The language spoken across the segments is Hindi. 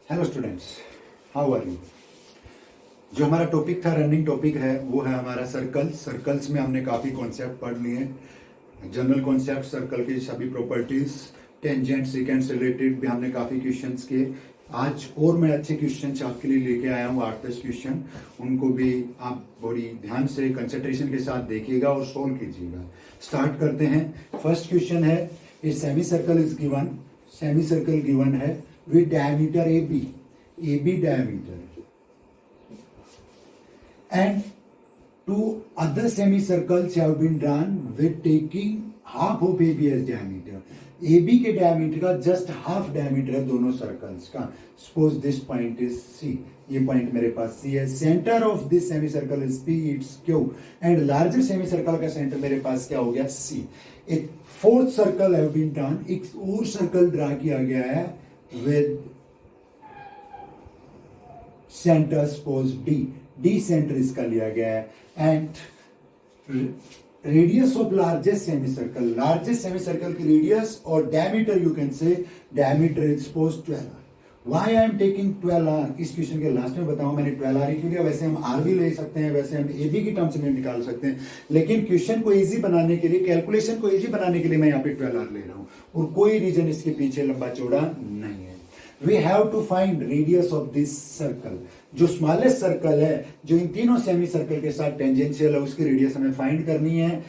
Hello students, how are you. जो हमारा टॉपिक था, रनिंग टॉपिक है, वो है हमारा सर्कल्स में हमने काफ़ी कॉन्सेप्ट पढ़ लिए। जनरल कॉन्सेप्ट, सर्कल की सभी प्रॉपर्टीज, टेंजेंट सेकेंड से रिलेटेड भी हमने काफ़ी क्वेश्चंस किए। आज और मैं अच्छे क्वेश्चंस आपके लिए लेके आया हूँ, 8-10 क्वेश्चन। उनको भी आप बड़ी ध्यान से कंसंट्रेशन के साथ देखिएगा और सोल्व कीजिएगा। स्टार्ट करते हैं। फर्स्ट क्वेश्चन है, a semi circle is given. Semi circle given है with diameter AB diameter, and two other semicircles have been drawn with taking half of AB as diameter. AB के diameter का just half diameter है दोनों circles का. Suppose this point is C. ये point मेरे पास C है. Center of this semicircle is P, it's Q, and larger semicircle का center मेरे पास क्या हो गया C. एक fourth circle have been drawn. एक और circle draw किया गया है with center suppose D center इसका लिया गया है, and radius of largest semicircle की radius और diameter, you can say diameter is suppose 12R. Why I am taking 12R इस क्वेश्चन के लास्ट में बताऊं मैंने 12R क्यों लिया। वैसे हम R भी ले सकते हैं, वैसे हम AB की टर्म्स में निकाल सकते हैं, लेकिन क्वेश्चन को इजी बनाने के लिए, कैलकुलेशन को इजी बनाने के लिए मैं यहाँ पे 12R ले रहा हूँ, और कोई रीजन इसके पीछे लंबा चौड़ा नहीं है। We have to find radius of this circle. जो स्मॉलेस्ट सर्कल है, जो इन तीनों सेमी सर्कल के साथ टेंजेंशियल है, उसकी रेडियस हमें फाइंड करनी है।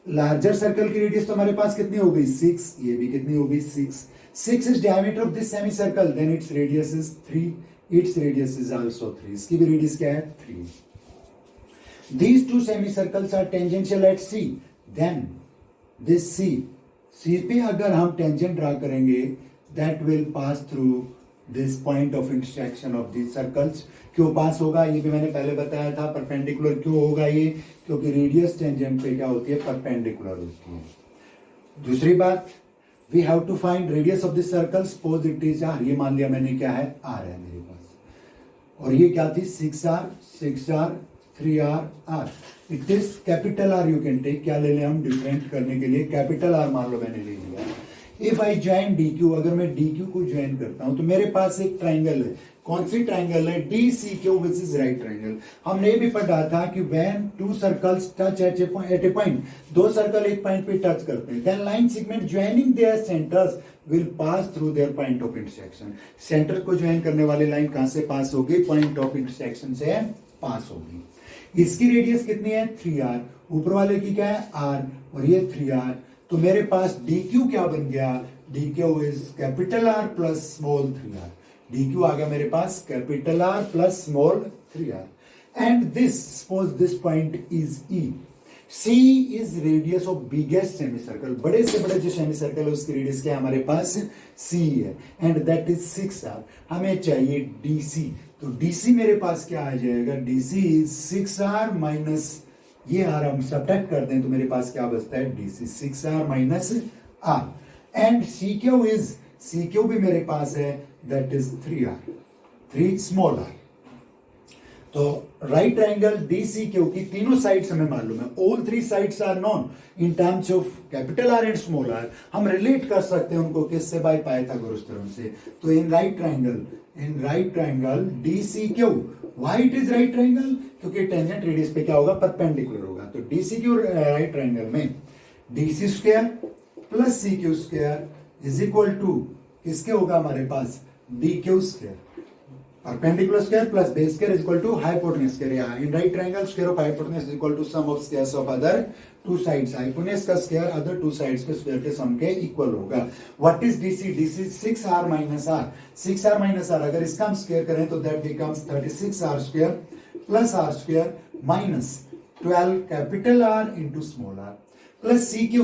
लार्जर सर्कल की रेडियस तो हमारे पास कितनी हो गई 6, ये भी कितनी हो गई 6 is diameter of this semicircle, then it's radius is 3, it's radius is also 3, इसकी भी रेडियस क्या है 3। These two semicircles are tangential at C, then this C पे अगर हम टेंजेंट ड्रा करेंगे, that will pass through this point of intersection of these circles. क्यों पास होगा ये भी मैंने पहले बताया था। परपेंडिकुलर क्यों होगा ये, क्योंकि रेडियस टेंजेंट पे क्या होती है, परपेंडिकुलर होती है। दूसरी बात, we have to find radius of this circle, suppose it is R, ये मान लिया मैंने क्या है R है मेरे पास, और ये क्या थी 6R 3R। It is capital R, you can take, क्या ले लें हम डिफरेंट करने के लिए, कैपिटल R मान लो मैंने ले लिया। इफ आई ज्वाइन DQ, अगर मैं DQ को ज्वाइन करता हूं तो मेरे पास एक ट्राइंगल है। कौन सी ट्राइंगल है, DCQ which is right triangle. हमने ये भी पढ़ा था कि when two circles touch at a point, दो सर्कल एक पॉइंट पे टच करते हैं, then line segment joining their centres will pass through their point of intersection. Centre को ज्वाइन करने वाली लाइन कहां से पास होगी, पॉइंट ऑफ इंटरसेक्शन से पास होगी। इसकी रेडियस कितनी है 3R, ऊपर वाले की क्या है R, और ये 3R। तो मेरे पास DQ क्या बन गया, DQ is capital R plus small 3R। DQ आ गया मेरे पास capital R plus small 3R, and this suppose this point is E। C is radius of biggest semicircle, बड़े से बड़े जो सेमी सर्कल है उसकी रेडियस क्या है हमारे पास C है, एंड दैट इज 6R। हमें चाहिए DC, तो DC मेरे पास क्या आ जाएगा, DC इज 6R माइनस ये R हम सब्ट्रैक्ट कर दें तो मेरे पास क्या बचता है DC 6R minus R, and CQ भी मेरे पास है, दैट इज 3 स्मॉल R। तो राइट ट्राइंगल DCQ की तीनों साइड्स हमें मालूम है, all 3 sides are known in terms of capital R and small R। हम रिलेट कर सकते हैं उनको किससे, बाय पाइथागोरस थ्योरम से। तो in right triangle DCQ, why it is right triangle, क्योंकि टेंजेंट रेडियस पे क्या होगा, परपेंडिकुलर होगा। तो DCQ राइट ट्राइंगल में DC square plus CQ square is equal to किसके होगा हमारे पास DQ square, perpendicular square plus base square is equal to hypotenuse square. In right triangle square of hypotenuse is equal to sum of squares of other two sides. Hypotenuse का स्क्वायर अदर टू साइड्स के स्क्वायर के सम के इक्वल होगा। What is DC 6R minus R, 6R minus R, अगर इसका हम स्क्वायर करें तो that becomes 36R square plus R square minus 12 capital R into small R plus CQ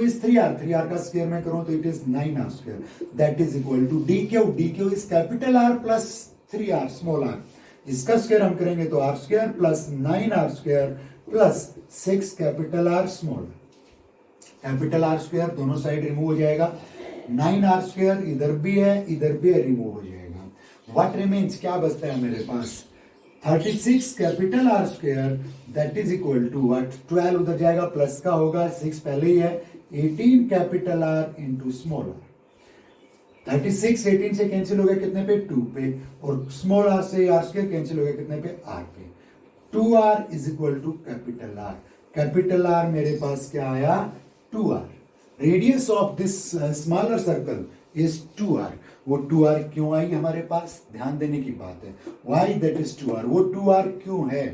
is 3R का स्क्वायर में करूं तो it is 9R square, that is equal to DQ is capital R plus 3R small R, इसका स्क्वायर हम करेंगे तो R square plus 9R square plus 6 capital R small. Capital R square दोनों साइड रिमूव हो जाएगा, 9R स्क्वायर इधर भी है रिमूव हो जाएगा। व्हाट रिमेन्स, क्या बचता है मेरे पास 36 capital R square, that is equal to what, 12 उधर जाएगा प्लस का होगा, 6 पहले ही है, 18 capital R into small R। 36 18 से कैंसिल हो गया कितने पे 2 पे, और स्मॉल आर से आर स्क्वायर कैंसिल हो गया कितने पे आर पे। 2r is equal to capital R. Capital R मेरे पास क्या आया 2r। Radius of this smaller circle is 2r। वो 2r क्यों आई हमारे पास, ध्यान देने की बात है। वाई दैट इज 2r, वो 2r क्यों है,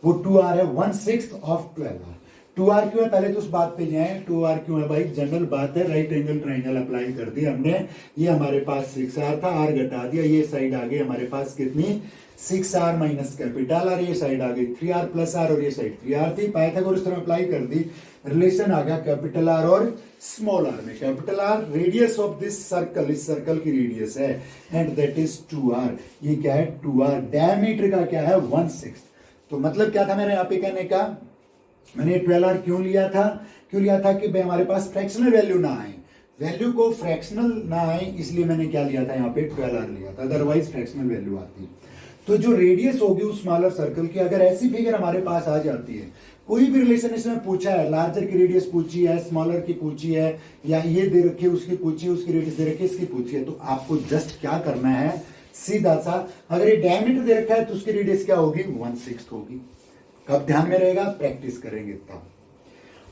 वो 2r है 1/6 ऑफ 12r। 2r क्यों है, पहले तो उस बात पे जाए। 2r क्यों है भाई, जनरल बात है, राइट एंगल ट्राइंगल अप्लाई कर दी हमने। ये हमारे पास 6r था, r घटा दिया, ये साइड आ गई हमारे पास कितनी 6r माइनस कैपिटल आर, ये साइड आ गई 3r प्लस आर, और ये साइड 3r थी। पाइथागोरस थ्योरम अप्लाई कर दी, रिलेशन आ गया कैपिटल आर और स्मॉल आर में। Capital R radius of this circle, इस सर्कल की रेडियस है, एंड दैट इज 2r। ये क्या है 2r, डायमीटर का क्या है 1/6। तो मतलब क्या था मेरे यहाँ पे कहने का, मैंने 12r क्यों लिया था, कि भाई हमारे पास फ्रैक्शनल वैल्यू ना आए, वैल्यू को फ्रैक्शनल ना आए, इसलिए मैंने क्या लिया था यहाँ पे 12r लिया था, अदरवाइज फ्रैक्शनल वैल्यू आती। तो जो रेडियस होगी उस स्मॉलर सर्कल की, अगर ऐसी फिगर हमारे पास आ जाती है, कोई भी रिलेशन इसमें पूछा है, लार्जर की रेडियस पूछी है, स्मॉलर की पूछी है, या ये दे रखी है उसकी पूछी है, उसकी रेडियस दे रखी है इसकी पूछी है, तो आपको जस्ट क्या करना है, सीधा सा, अगर ये डायमीटर दे रखा है तो उसकी रेडियस क्या होगी 1/6 होगी। कब ध्यान में रहेगा, प्रैक्टिस करेंगे तब।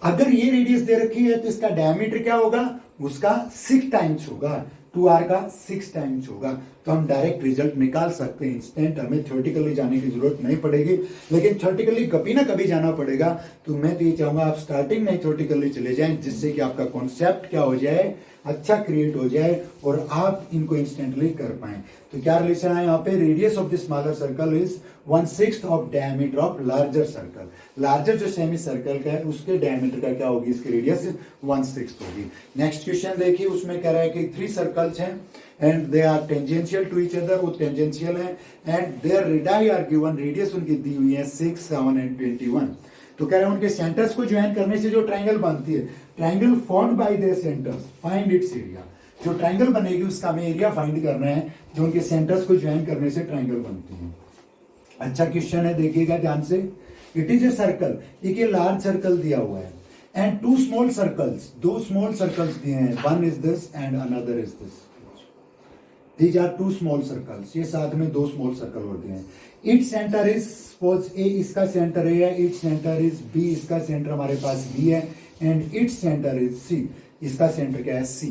अगर ये रेडियस दे रखी है तो इसका डायमीटर क्या होगा, उसका 6 टाइम्स होगा, 2r का 6 टाइम्स होगा। तो हम डायरेक्ट रिजल्ट निकाल सकते हैं इंस्टेंट, हमें थ्योरेटिकली जाने की जरूरत नहीं पड़ेगी, लेकिन थ्योरेटिकली कभी ना कभी जाना पड़ेगा। तो मैं तो ये चाहूंगा आप स्टार्टिंग में थ्योरेटिकली चले जाएं, जिससे कि आपका कॉन्सेप्ट क्या हो जाए, अच्छा क्रिएट हो जाए, और आप इनको इंस्टेंटली कर पाए। तो क्या रिलेशन है यहाँ पे, radius of this smaller circle is 1/6 of diameter of larger circle. Larger जो सेमी सर्कल का है उसके डायमीटर का क्या होगी, इसकी रेडियस 1/6 होगी। नेक्स्ट क्वेश्चन देखिए, उसमें कह रहा है कि 3 सर्कल्स हैं and they are tangential to each other, वो टेंजेंशियल है, and their radii are given, radius उनकी दी हुई है 6, 7 एंड 21। तो कह रहे हैं उनके सेंटर्स को ज्वाइन करने से जो ट्राइंगल बनती है, triangle formed by there centres, find its area. जो ट्राइंगल बनेगी उसका हमें एरिया फाइंड करना है, जो उनके सेंटर्स को ज्वाइन करने से ट्राइंगल बनती है। अच्छा क्वेश्चन है, देखिएगा ध्यान से। इट इज ए सर्कल, एक ये लार्ज सर्कल दिया हुआ है, and 2 small circles, 2 small circles दिए हैं, one is this and another is this. These are 2 small circles, ये साथ में 2 small circle होते हैं। Its center is, suppose A इसका सेंटर A है, its center is B, इसका सेंटर हमारे पास B है, and its center is C, इसका सेंटर क्या है C।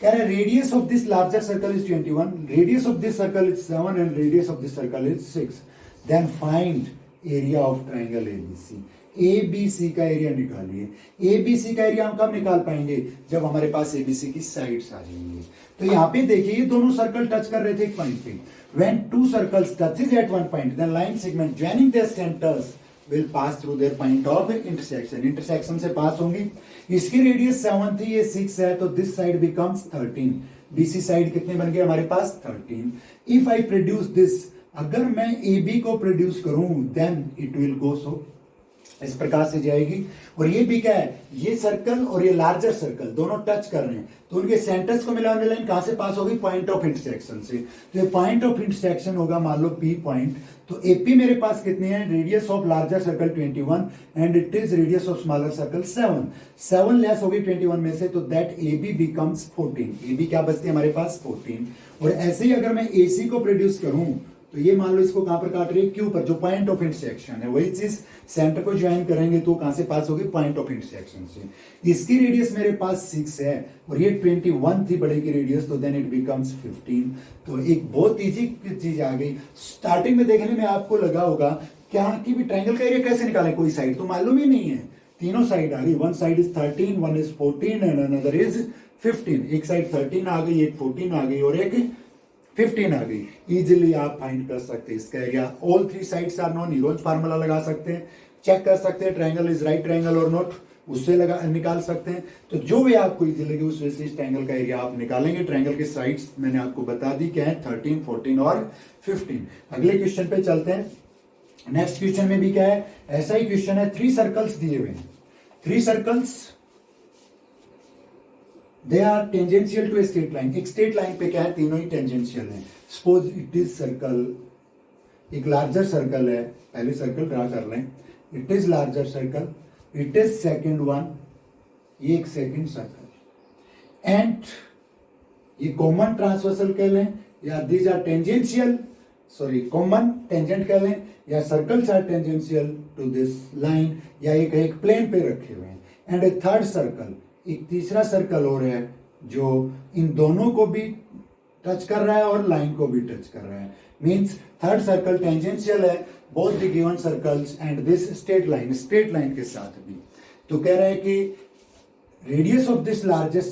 कह रहे हैं radius of this larger circle is 21, radius of this circle is 7 and radius of this circle is 6। Then find area of triangle ABC। ABC का एरिया निकालिए। ABC का एरिया हम कब निकाल पाएंगे, जब हमारे पास ABC की साइड्स आ जाएंगे। तो यहाँ पे देखिए ये दोनों सर्कल टच कर रहे थे एक पॉइंट पे। When 2 circles touches at one point, then line segment joining their centers will pass through their point of intersection. Intersection से पास होंगी। इसकी रेडियस 7 थी, ये 6 है, तो this side becomes 13। BC side कितने बन गए हमारे पास 13। If I produce this, अगर मैं AB को प्रोड्यूस करूं, then it will go so, इस प्रकार से जाएगी। और ये भी क्या है, ये सर्कल और ये लार्जर सर्कल दोनों टच कर रहे हैं, तो उनके सेंटर्स को मिलाने लाइन कहां से पास होगी, पॉइंट ऑफ इंटरसेक्शन से। तो ये पॉइंट ऑफ इंटरसेक्शन होगा मान लो P पॉइंट। तो AP मेरे पास कितनी है, radius of larger circle 21 and it is radius of smaller circle 7। 7 less होगी 21 में से, तो दैट AB बिकम्स 14। AB क्या बचती है हमारे पास 14। और ऐसे ही अगर मैं AC को प्रोड्यूस करूं, तो ये मान लो इसको कहां पर काट रही है, क्यू पर, जो पॉइंट ऑफ इंटरसेक्शन है, वही चीज सेंटर को ज्वाइन करेंगे तो कहां से पास होगी, पॉइंट ऑफ इंटरसेक्शन से। इसकी रेडियस मेरे पास 6 है और ये 21 थी बड़े की रेडियस, तो देन इट बिकम्स 15। तो एक बहुत इजी चीज आ गई। स्टार्टिंग में देखने में आपको लगा होगा क्या कि भी ट्राइंगल का एरिया कैसे निकालें, कोई साइड तो मालूम ही नहीं है, तीनों साइड आ गई, one side is 13, one is 14 and another is 15। एक साइड 13 आ गई, एक 14 आ गई और एक 15 आ गई। इजिली आप फाइंड कर सकते हैं इसका area. All 3 sides are known, Heron's formula लगा सकते हैं, चेक कर सकते हैं ट्राइंगल इज राइट ट्राइंगल और नॉट, उससे लगा निकाल सकते हैं। तो जो भी आपको इजी लगे उस वजह से इस ट्राइंगल का एरिया आप निकालेंगे। ट्राइंगल के साइड्स मैंने आपको बता दी क्या है, 13, 14 और 15। अगले क्वेश्चन पे चलते हैं। नेक्स्ट क्वेश्चन में भी क्या है, ऐसा ही क्वेश्चन है। 3 सर्कल्स दिए हुए हैं, 3 circles they are tangential to a straight line. एक स्ट्रेट लाइन पे क्या है, तीनों ही टेंजेंशियल हैं। सपोज इट इज सर्कल, एक लार्जर सर्कल है, पहले सर्कल ड्रा कर लें, it is larger circle, it is second one, ये एक सेकेंड सर्कल, एंड ये कॉमन ट्रांसवर्सल कह लें या these are tangential, sorry common tangent कह लें या circles are tangential to this line, या एक प्लेन पे रखे हुए हैं। एंड ए थर्ड सर्कल, एक तीसरा सर्कल हो रहा है जो इन दोनों को भी टच कर रहा है और लाइन को भी टच कर रहा है। मींस थर्ड सर्कल टेंजेंशियल है both the given circles and this straight line के साथ भी। तो कह रहा है कि radius of this largest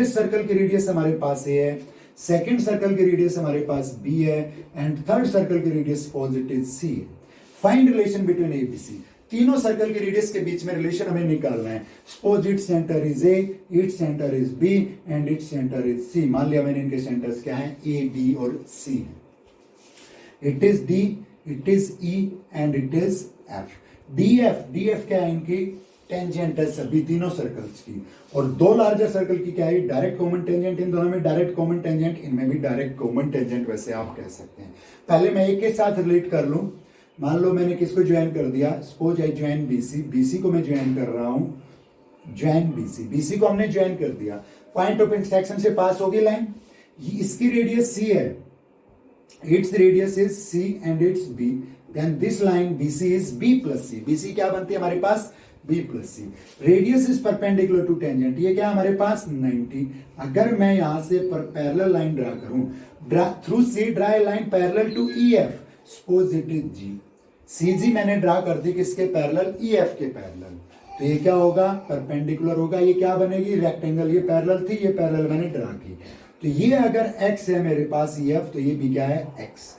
circle की रेडियस हमारे पास ए है, सेकेंड सर्कल की रेडियस हमारे पास बी है एंड थर्ड सर्कल की रेडियस पॉजिटिव सी है। Find relation between A B C, तीनों सर्कल के रेडियस के बीच में रिलेशन हमें निकालना है। Suppose its centre is A, its centre is B and its centre is C. मान लिया मैंने इनके सेंटर्स क्या है, ए बी और सी है। It is D, it is E and it is F. D F क्या है, इनकी टेंजेंट है सभी तीनों सर्कल्स की। और दो लार्जर सर्कल की क्या है, डायरेक्ट कॉमन टेंजेंट, इन दोनों में डायरेक्ट कॉमन टेंजेंट, इनमें भी डायरेक्ट कॉमन टेंजेंट वैसे आप कह सकते हैं। पहले मैं एक के साथ रिलेट कर लूं। मान लो मैंने किसको ज्वाइन कर दिया, suppose I join BC, BC को मैं ज्वाइन कर रहा हूं, ज्वाइन बीसी, बीसी को हमने ज्वाइन कर दिया। पॉइंट ऑफ इंटरसेक्शन से पास होगी लाइन, इसकी रेडियस सी है, its radius is C and its B, then this line BC is B plus C. BC क्या बनती है हमारे पास, B plus C. Radius is perpendicular to tangent, ये क्या हमारे पास 90। अगर मैं यहां से पैरेलल लाइन ड्रा करूं, through C draw line parallel to E F, suppose it is G, C G मैंने ड्रा कर दी किसके पैरेलल, ई एफ के पैरेलल। तो ये क्या होगा, परपेंडिकुलर होगा, ये क्या बनेगी, रेक्टेंगल। ये पैरेलल थी, ये पैरेलल मैंने ड्रा की। तो ये अगर x है मेरे पास ई एफ, तो ये भी क्या है, x।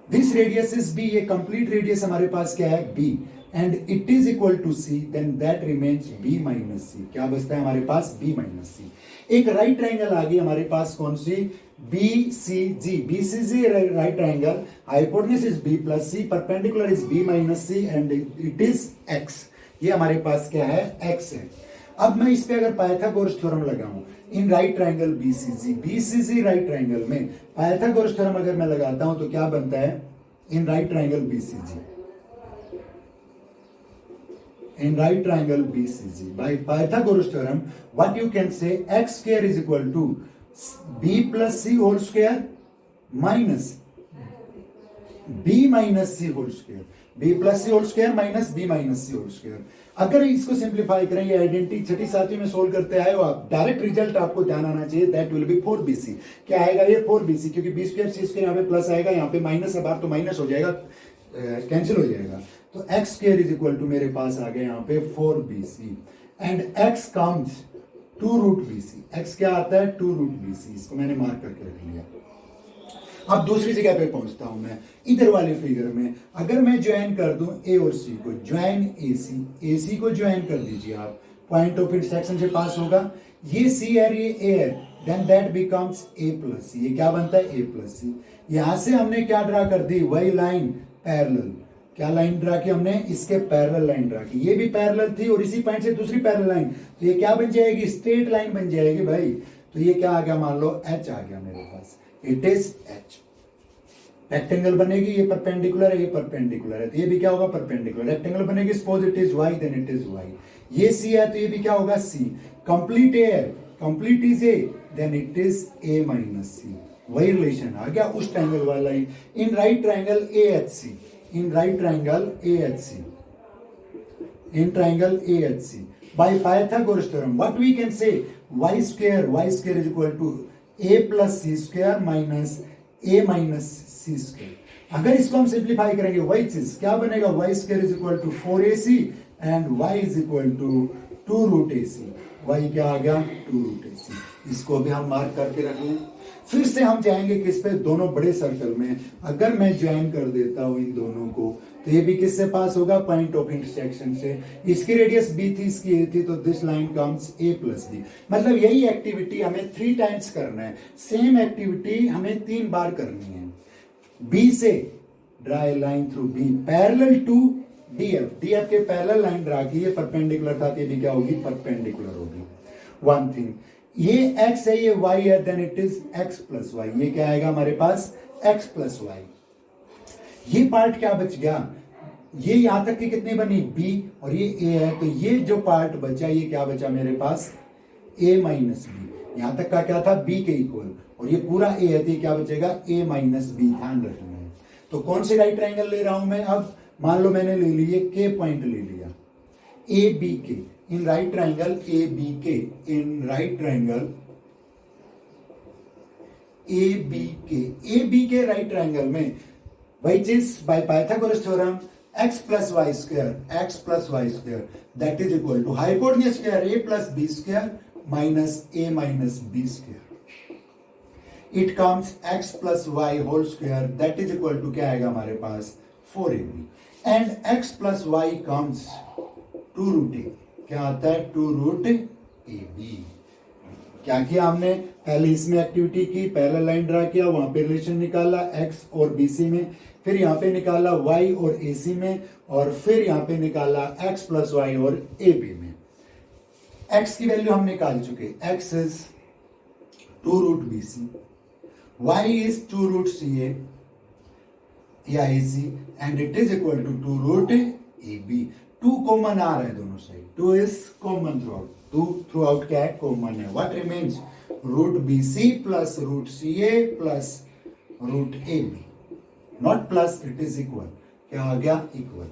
This radius is b, ये कंप्लीट रेडियस हमारे पास क्या है, b, and it is equal to c, then that remains b minus c। क्या बचता है हमारे पास, b माइनस c। एक राइट ट्राइंगल आ गई हमारे पास, कौन सी, BCG। BCG right triangle, hypotenuse is b plus c, perpendicular is b minus c and it is x। ये हमारे पास क्या है, x है। अब मैं इस पे अगर पाइथागोरस थ्योरम लगाऊं इन right triangle BCG right triangle में पाइथागोरस थ्योरम अगर मैं लगाता हूं तो क्या बनता है, इन right triangle BCG by Pythagoras theorem, what you can say, x square is equal to b plus c whole square minus b minus c whole square, b plus c whole square minus b minus c whole square। अगर इसको सिंप्लीफाई करें, ये आइडेंटिटी छठी सातवीं में सोल्व करते आए हो आप, डायरेक्ट रिजल्ट आपको ध्यान आना चाहिए, दैट विल बी 4bc। क्या आएगा ये 4bc, क्योंकि b स्क्वायर c स्क्वायर यहाँ पे प्लस आएगा, यहाँ पे माइनस है बाहर, तो माइनस हो जाएगा, कैंसिल हो जाएगा। तो x square is equal to मेरे पास आ गया यहाँ पे 4bc and x comes 2 root bc। x क्या आता है, 2 रूट bc। इसको मैंने मार्क करके रख लिया। अब दूसरी जगह पे पहुंचता हूं मैं, इधर वाले फिगर में अगर मैं ज्वाइन कर दूं a और c को, ज्वाइन AC को ज्वाइन कर दीजिए आप, पॉइंट ऑफ इंटरसेक्शन से पास होगा, ये c है ये a है, then that becomes a plus c। ये क्या बनता है, a प्लस c। यहां से हमने क्या ड्रा कर दी, वही लाइन पैरेलल। क्या लाइन ड्रा की हमने, इसके पैरेलल लाइन ड्रा की, ये भी पैरेलल थी और इसी पॉइंट से दूसरी पैरेलल लाइन, तो ये क्या बन जाएगी, स्ट्रेट लाइन बन जाएगी भाई। तो ये क्या आ गया, मान लो h आ गया मेरे पास, इट इज h। रेक्टेंगल बनेगी, ये परपेंडिकुलर है, ये परपेंडिकुलर है, तो ये भी क्या होगा, परपेंडिकुलर। रेक्टेंगल बनेगी, suppose it is y, then it is y। ये c है तो ये भी क्या होगा, c। कंप्लीट a है, complete is a, then it is a minus c। वही रिलेशन आ गया उस ट्राइंगल वाला line. In right triangle AHC, in right triangle AHC, in triangle AHC by Pythagoras theorem, what we can say, y square is equal to a plus c square minus a minus c square। अगर इसको हम सिंप्लीफाई करेंगे वही चीज क्या बनेगा, y square is equal to 4ac and y is equal to 2 root ac। y क्या आ गया, 2 root ac। इसको भी हम मार्क करके रख लें। फिर से हम जाएंगे किस पे, दोनों बड़े सर्कल में अगर मैं ज्वाइन कर देता हूं इन दोनों को, तो ये भी किससे पास होगा, पॉइंट ऑफ इंटरसेक्शन से। इसकी रेडियस b थी, इसकी a थी, तो this line comes a plus b। मतलब यही एक्टिविटी हमें 3 टाइम्स करना है, सेम एक्टिविटी हमें 3 बार करनी है। b से draw a line through b parallel to df के पैरेलल लाइन ड्रा की, ये परपेंडिकुलर था, ये भी क्या होगी, परपेंडिकुलर होगी। वन थिंग, ये x है, ये y है, then it is x plus y। ये क्या आएगा हमारे पास, x प्लस y। ये पार्ट क्या बच गया, ये यहां तक की कितनी बनी, b, और ये a है, तो ये जो पार्ट बचा ये क्या बचा मेरे पास, a माइनस b। यहां तक का क्या था, बी के इक्वल, और ये पूरा ए है तो क्या बचेगा, ए माइनस बी, ध्यान रखना है। तो कौन से राइट ट्राइंगल ले रहा हूं मैं, अब मान लो मैंने ले लिए के पॉइंट ले लिया, ए बी के, in right triangle A B के, in right triangle A B के राइट ट्राइंगल में वही चीज by Pythagoras theorem x plus y square that is equal to hypotenuse square a plus B square minus a minus B square. It comes x plus y whole square that is equal to क्या आएगा हमारे पास 4ab, and x plus y comes 2 root A, क्या आता है 2 रूट ए बी। क्या किया हमने, पहले इसमें एक्टिविटी की, पहला लाइन ड्रा किया, वहां पे रिलेशन निकाला x और bc में, फिर यहाँ पे निकाला y और ac में, और फिर यहाँ पे निकाला x प्लस वाई और ab में। x की वैल्यू हम निकाल चुके, x is 2 root bc, y is 2 root ca या ac, and it is equal to 2 root ab। 2 common आ रहा है दोनों साइड, 2 is common throughout, 2 throughout क्या है, कॉमन है। What remains, root bc plus root ca plus root ab, not plus, it is equal, क्या आ गया, इक्वल।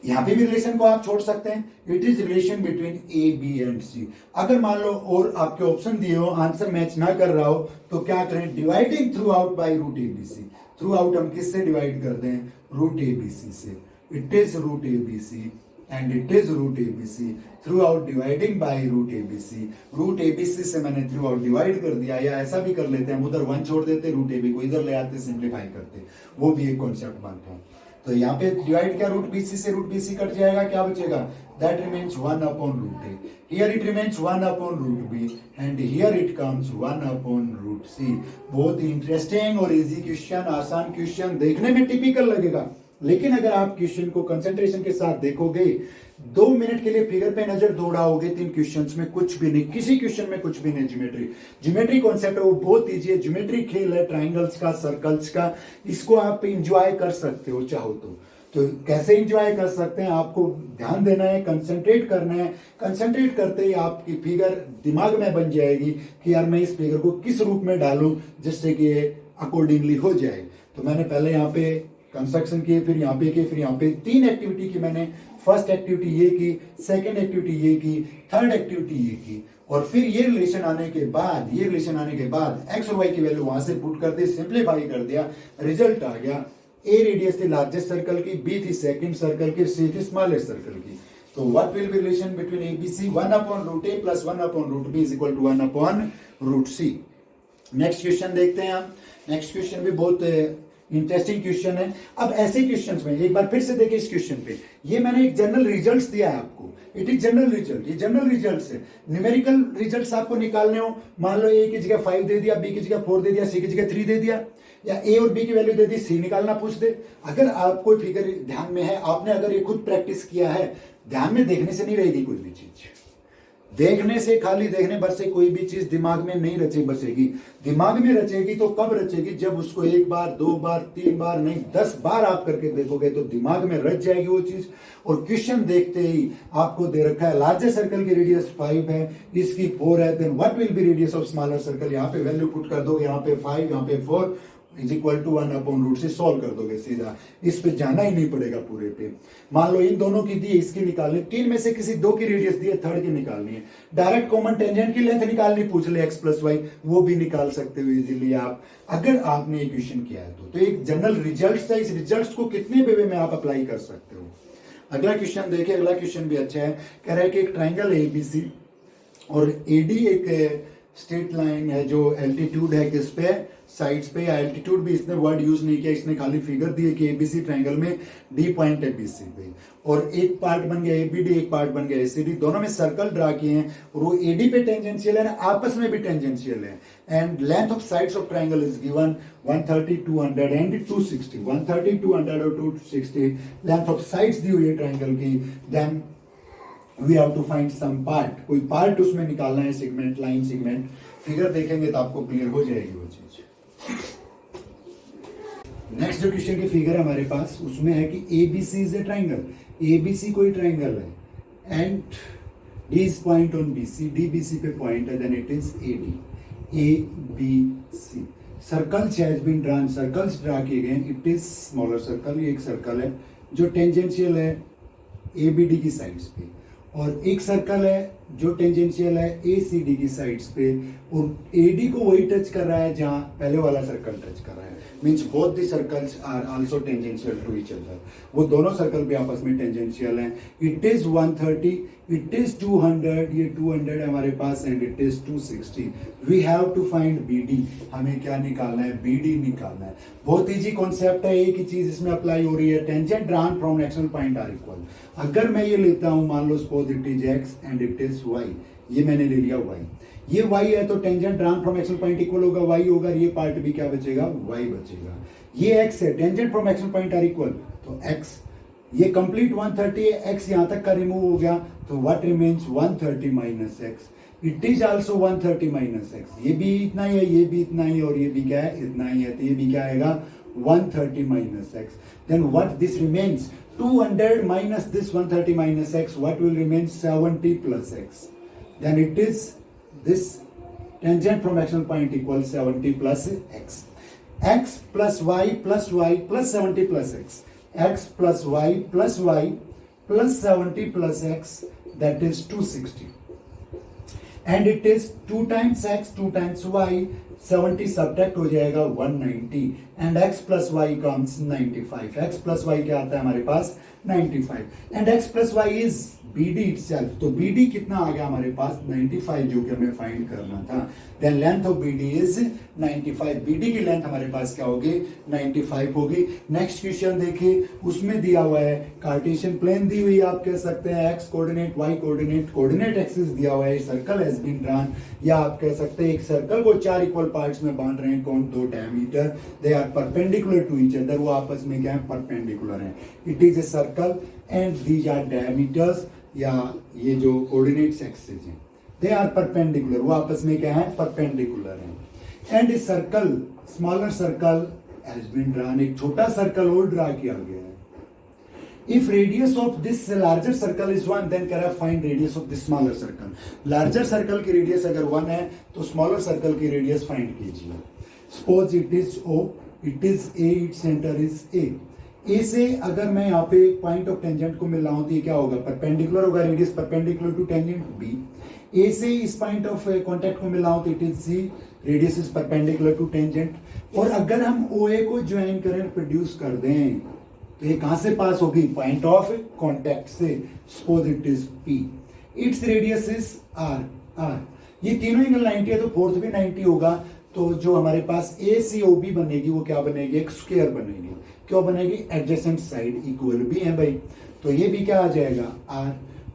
यहां पे भी रिलेशन को आप छोड़ सकते हैं, it is relation between A B and C. अगर मान लो और आपके ऑप्शन दिए हो, आंसर मैच ना कर रहा हो, तो क्या करें, dividing throughout by root A B C. Throughout हम किससे डिवाइड कर दें, रूट ए बी सी से। It is root A B C and it is root A B C, throughout dividing by root A B C. Root A B C से मैंने थ्रू आउट डिवाइड कर दिया, या ऐसा भी कर लेते हैं, हम उधर 1 छोड़ देते, रूट ए बी को इधर ले आते, सिंप्लीफाई करते, वो भी एक कॉन्सेप्ट बनता है। तो यहाँ पे डिवाइड क्या, रूट बी सी से रूट बी सी कट जाएगा, क्या बचेगा, that remains 1 upon root A, here it remains 1 upon root B, and here it comes 1 upon root C. बहुत इंटरेस्टिंग और इजी क्वेश्चन, आसान क्वेश्चन, देखने में टिपिकल लगेगा, लेकिन अगर आप क्वेश्चन को कंसंट्रेशन के साथ देखोगे, 2 मिनट के लिए फिगर पे नजर दौड़ाओगे, 3 क्वेश्चंस में कुछ भी नहीं, किसी क्वेश्चन में कुछ भी नहीं। ज्योमेट्री कॉन्सेप्ट है वो बहुत इजी है, ज्योमेट्री खेल है ट्राइंगल्स का, सर्कल्स का, इसको आप इंजॉय कर सकते हो चाहो तो कैसे इंजॉय कर सकते हैं, आपको ध्यान देना है, कंसंट्रेट करना है। कंसंट्रेट करते ही आपकी फिगर दिमाग में बन जाएगी कि यार मैं इस फिगर को किस रूप में डालूं जिससे कि अकॉर्डिंगली हो जाए। तो मैंने पहले यहाँ पे कंस्ट्रक्शन किए, फिर यहाँ पे किए, फिर यहाँ पे 3 एक्टिविटी की मैंने। फर्स्ट एक्टिविटी ये की, सेकंड एक्टिविटी ये की, थर्ड एक्टिविटी ये की, और फिर ये रिलेशन आने के बाद एक्स और वाई की वैल्यू वहां से पुट कर दी, सिंप्लीफाई कर दिया, रिजल्ट आ गया। ए रेडियस थी लार्जेस्ट सर्कल की, बी थी सेकंड सर्कल की, सी थी स्मॉलेस्ट सर्कल की। तो what will be relation between A B C, 1 upon root A plus 1 upon root B is equal to 1 upon root C. Next question देखते हैं हम। नेक्स्ट क्वेश्चन भी बहुत इंटरेस्टिंग क्वेश्चन है। अब ऐसे क्वेश्चंस में एक बार फिर से देखिए इस क्वेश्चन पे, ये मैंने एक जनरल रिजल्ट्स दिया है आपको, इट इज जनरल रिजल्ट, ये जनरल रिजल्ट्स है। न्यूमेरिकल रिजल्ट्स आपको निकालने हो, मान लो ए की जगह 5 दे दिया, बी की जगह 4 दे दिया, सी की जगह 3 दे दिया, या ए और बी की वैल्यू दे दी, सी निकालना पूछ दे। अगर आपको फिगर ध्यान में है, आपने अगर ये खुद प्रैक्टिस किया है, ध्यान में देखने से नहीं रहेगी कोई भी चीज, देखने से, खाली देखने भर से कोई भी चीज दिमाग में नहीं बसेगी। दिमाग में रचेगी तो कब रचेगी, जब उसको 1 बार 2 बार 3 बार नहीं 10 बार आप करके देखोगे तो दिमाग में रच जाएगी वो चीज। और क्वेश्चन देखते ही आपको दे रखा है लार्जेस्ट सर्कल की रेडियस 5 है, इसकी 4 है, then what will be radius of smaller circle, यहाँ पे वैल्यू पुट कर दोगे, यहाँ पे 5 यहाँ पे 4 is equal to 1 upon root से सॉल्व कर दोगे सीधा, इस पे जाना ही नहीं पड़ेगा पूरे पे। मान लो इन दोनों की दी, इसकी निकालनी, 3 में से किसी 2 की रेडियस दी है, थर्ड की निकालनी है। डायरेक्ट कॉमन टेंजेंट की लेंथ निकालनी, पूछ ले एक्स प्लस वाई, वो भी निकाल सकते हो इजीली आप, अगर आपने ये क्वेश्चन किया है तो एक जनरल रिजल्ट है, इस रिजल्ट को कितने वे में आप अप्लाई कर सकते हो। अगला क्वेश्चन देखिए, अगला क्वेश्चन भी अच्छा है। कह रहा है कि एक ट्राइंगल है एबीसी और एडी एक स्ट्रेट लाइन है जो एल्टीट्यूड है किस पे, साइड्स पे, या एल्टीट्यूड भी इसने वर्ड यूज नहीं किया, इसने खाली फिगर दी है कि एबीसी ट्राइंगल में डी पॉइंट है बीसी पे, और एक पार्ट बन गया एबीडी, एक पार्ट बन गया एसीडी, दोनों में सर्कल ड्रा किए हैं, और वो एडी पे टेंजेंशियल है, आपस में भी टेंजेंशियल है। And length of sides of triangle is given 130, 200 and 260, 130, 200 और 260 लेंथ ऑफ साइड्स दी हुई है ट्राइंगल की। Then we have to find some part, कोई पार्ट उसमें निकालना है, सेगमेंट, लाइन सेगमेंट। फिगर देखेंगे तो आपको क्लियर हो जाएगी वो चीज। नेक्स्ट जो क्वेश्चन की फिगर है हमारे पास, उसमें है कि ABC is a triangle, ABC कोई ट्राइंगल है, and D is point on BC, D BC पे point है, then it is AD, ABC. Circles has been drawn, circles draw किए गए, it is smaller circle, ये एक सर्कल है जो टेंजेंशियल है ABD की साइड्स पे, और एक सर्कल है जो टेंजेंशियल है ACD की साइड्स पे, और AD को वही टच कर रहा है जहां पहले वाला सर्कल टच कर रहा है, means both the circles are also tangential to each other, वो दोनों सर्कल भी आपस में टेंजेंशियल हैं. इट इज 130, इट इज 200, ये 200 है हमारे पास, and it is 260. We have to find BD, हमें क्या निकालना है, BD निकालना है. बहुत इजी कॉन्सेप्ट है, एक ही चीज इसमें अप्लाई हो रही है, tangent drawn from external point are equal. अगर मैं ये लेता हूं, मान लो suppose it is x and it is y, ये मैंने ले लिया y, ये y है तो tangent drawn from external point equal होगा y होगा, ये पार्ट भी क्या बचेगा, y बचेगा. ये x है, tangent from external point are equal, तो x, ये कंप्लीट 130 है, x यहां तक का रिमूव हो गया, तो what remains 130 minus x. It is also 130 minus x, ये भी इतना ही है, ये भी इतना ही, और ये भी क्या है, इतना ही है, तो ये भी क्या आएगा 130 minus x. Then what this remains, 200 minus this 130 minus x, what will remain, 70 plus x. Then it is this tangent from actional point equals 70 plus x. X plus y plus y plus 70 plus x. X plus y plus y plus 70 plus x, that is 260. And it is 2 times x, 2 times y, 70 subtract हो जाएगा 190, and x plus y comes 95. x plus y क्या आता है हमारे पास 95, and x plus y is BD itself. तो BD कितना आ गया हमारे पास 95, जो कि हमें फाइंड करना था. Then length of BD is 95. BD की लेंथ हमारे पास क्या होगी, 95 होगी. नेक्स्ट क्वेश्चन देखिए, उसमें दिया हुआ है कार्टेशियन प्लेन दी हुई, आप कह सकते हैं x coordinate, y coordinate, coordinate axis दिया हुआ है, सर्कल हैज बीन ड्रॉन, या आप कह सकते हैं एक सर्कल को 4 इक्वल पार्ट्स में बांट रहे हैं, कौन, 2 diameter, they are perpendicular to each other, वो आपस में क्या है, परपेंडिकुलर हैं. It is a circle and these are diameters, या ये जो कोऑर्डिनेट्स एक्सिस हैं, दे आर परपेंडिकुलर, वो आपस में क्या है, परपेंडिकुलर हैं. And a circle, smaller circle has been drawn, एक छोटा सर्कल और ड्रा किया गया है. If radius of this larger circle is 1, then can I find radius of this smaller circle? Larger circle की radius अगर 1 है, तो smaller circle की radius find कीजिए. Suppose it is O, it is A, its center is A. A से अगर मैं यहाँ पे पॉइंट ऑफ टेंजेंट को मिल रहा हूँ तो ये क्या होगा, परपेंडिकुलर होगा, radius perpendicular to tangent B. A से इस पॉइंट ऑफ कॉन्टेक्ट को मिल रहा हूँ तो it is C, radius is perpendicular to tangent. और अगर हम OA को ज्वाइन करें, प्रोड्यूस कर दें, तो ये कहां से पास होगी, पॉइंट ऑफ कॉन्टेक्ट से. Suppose it is P, it's radius is R. ये तीनों एंगल 90 है, तो फोर्थ भी 90 होगा. तो जो हमारे पास ACOB बनेगी वो क्या बनेगी, एक स्क्वायर बनेगी. क्यों बनेगी, एडजेसेंट साइड इक्वल भी है भाई, तो ये भी क्या आ जाएगा R.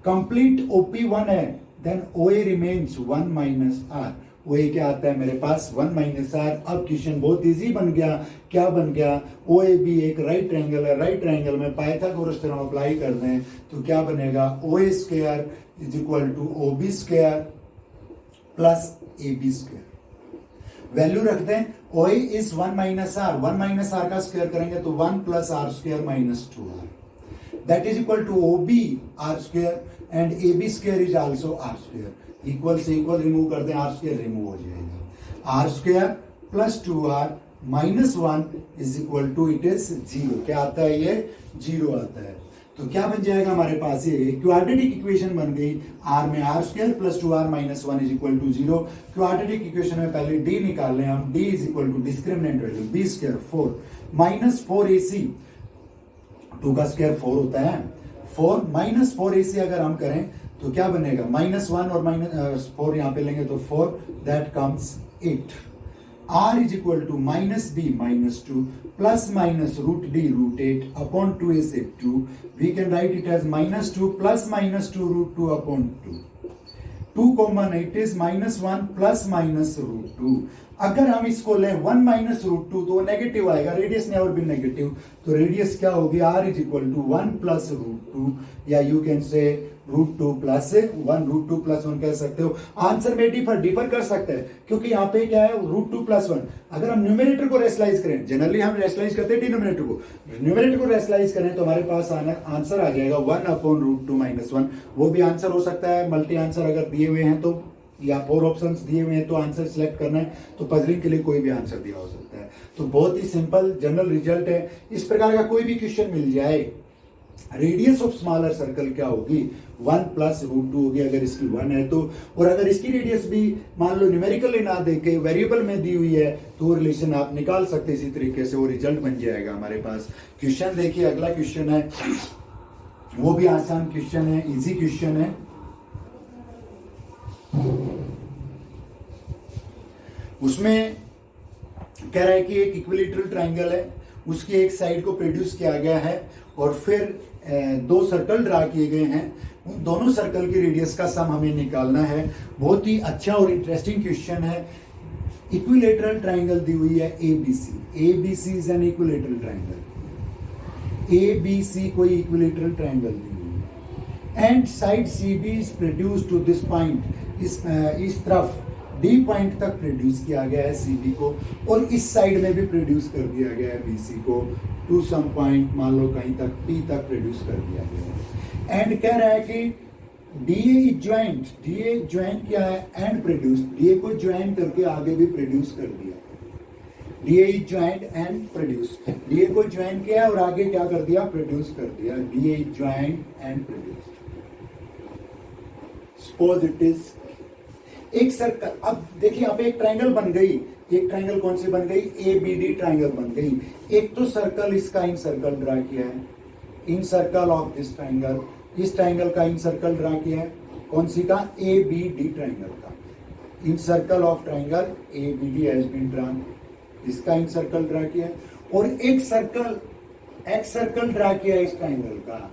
कंप्लीट OP 1 है, then OA remains 1 minus R. OA क्या आता है मेरे पास 1 माइनस R. अब क्वेश्चन बहुत इजी बन गया, क्या बन गया, OAB एक राइट ट्रायंगल है, राइट ट्रायंगल में पाइथागोरस थ्योरम अप्लाई कर दें तो क्या बनेगा, OA square is equal to OB square plus AB square. Value रख दें, OA is 1 minus R, 1 minus R का स्क्वायर करेंगे तो 1 plus R square minus 2R, that is equal to OB R square, and AB square is also R square. Equal से इक्वल रिमूव कर दें, R स्क्वायर रिमूव हो जाएगा. R square plus 2R minus 1 is equal to, it is 0. क्या आता है, ये 0 आता है. तो क्या बन जाएगा हमारे पास, ये क्वाड्रेटिक इक्वेशन बन गई. R में R square plus 2R minus 1 is equal to 0. Quadratic equation में पहले D निकाल लें हम, D is equal to discriminant value B square 4 minus 4AC, 2 का स्क्वायर 4 होता है, 4 माइनस 4AC अगर हम करें तो क्या बनेगा, माइनस 1 और माइनस 4 यहां पे लेंगे तो 4, that comes 8. R is equal to minus B minus 2 plus minus root D root 8 upon 2 से 2. We can write it as minus 2 plus minus 2 root 2 upon 2. 2 common, it is minus 1 plus minus root 2. अगर हम इसको लें 1 माइनस रूट टू तो वो नेगेटिव आएगा, रेडियस नेवर बी नेगेटिव, तो रेडियस क्या होगी, R is equal to 1 plus root two, या you can say root two plus 1, root two plus 1 कह सकते हो। आंसर में डिफर कर सकते हैं, क्योंकि यहाँ पे क्या है रूट टू प्लस 1। अगर हम न्यूमेरेटर को रेशलाइज करें, जनरली हम रेशलाइज करते हैं डिनोमिनेटर को, न्यूमेरेटर को रेशलाइज करें तो हमारे पास आंसर आ जाएगा 1 अपॉन रूट टू माइनस 1। वो भी आंसर हो सकता है, मल्टी आंसर अगर दिए हुए हैं तो, या 4 ऑप्शंस दिए हुए हैं तो आंसर सिलेक्ट करना है, तो पजलिंग के लिए कोई भी आंसर दिया हो सकता है। तो बहुत ही सिंपल जनरल रिजल्ट है। इस प्रकार का कोई भी क्वेश्चन मिल जाए, रेडियस ऑफ स्मॉलर सर्कल क्या होगी, 1 प्लस रूट टू होगी अगर इसकी 1 है तो, और अगर इसकी रेडियस भी मान लो न्यूमेरिकली ना देके वेरिएबल में दी हुई है तो रिलेशन आप निकाल सकते हैं। इसी तरीके से वो रिजल्ट बन जाएगा हमारे पास। क्वेश्चन देखिए, अगला क्वेश्चन है, वो भी आसान क्वेश्चन है, इजी क्वेश्चन है। उसमें कह रहा है कि एक इक्विलेटरल ट्राइंगल है, उसकी एक साइड को प्रोड्यूस किया गया है और फिर 2 सर्कल ड्रा किए गए हैं, उन दोनों सर्कल की रेडियस का सम हमें निकालना है। बहुत ही अच्छा और इंटरेस्टिंग क्वेश्चन है। इक्विलेटरल ट्राइंगल दी हुई है ABC is an equilateral triangle, ABC कोई इक्विलेटरल ट्राइंगल दी हुई है, and side CB is produce to this point, इस तरफ D पॉइंट तक प्रोड्यूस किया गया है CB को, और इस साइड में भी प्रोड्यूस कर दिया गया है BC को टू सम पॉइंट, मान लो कहीं तक P तक प्रोड्यूस कर दिया गया है। एंड कह रहा है कि DA ज्वाइंट क्या है, एंड प्रोड्यूस, DA को ज्वाइन करके आगे भी प्रोड्यूस कर दिया। DA joint and produce, DA को ज्वाइन किया और आगे क्या कर दिया, प्रोड्यूस कर दिया। DA joint and produce. Suppose it is एक सर्कल, अब देखिए यहाँ पे एक ट्राइंगल बन गई, एक ट्राइंगल कौन सी बन गई, ABD ट्राइंगल बन गई। एक तो सर्कल इसका इन सर्कल ड्रा किया है, इन सर्कल ऑफ दिस ट्राइंगल, इस ट्राइंगल का इन सर्कल ड्रा किया है, कौन सी का, ABD ट्राइंगल का। Incircle of triangle ABD has been drawn, इसका इन सर्कल ड्रा किया है, और एक सर्कल एक्स सर्कल ड्रा किया है इस ट्राइंगल का।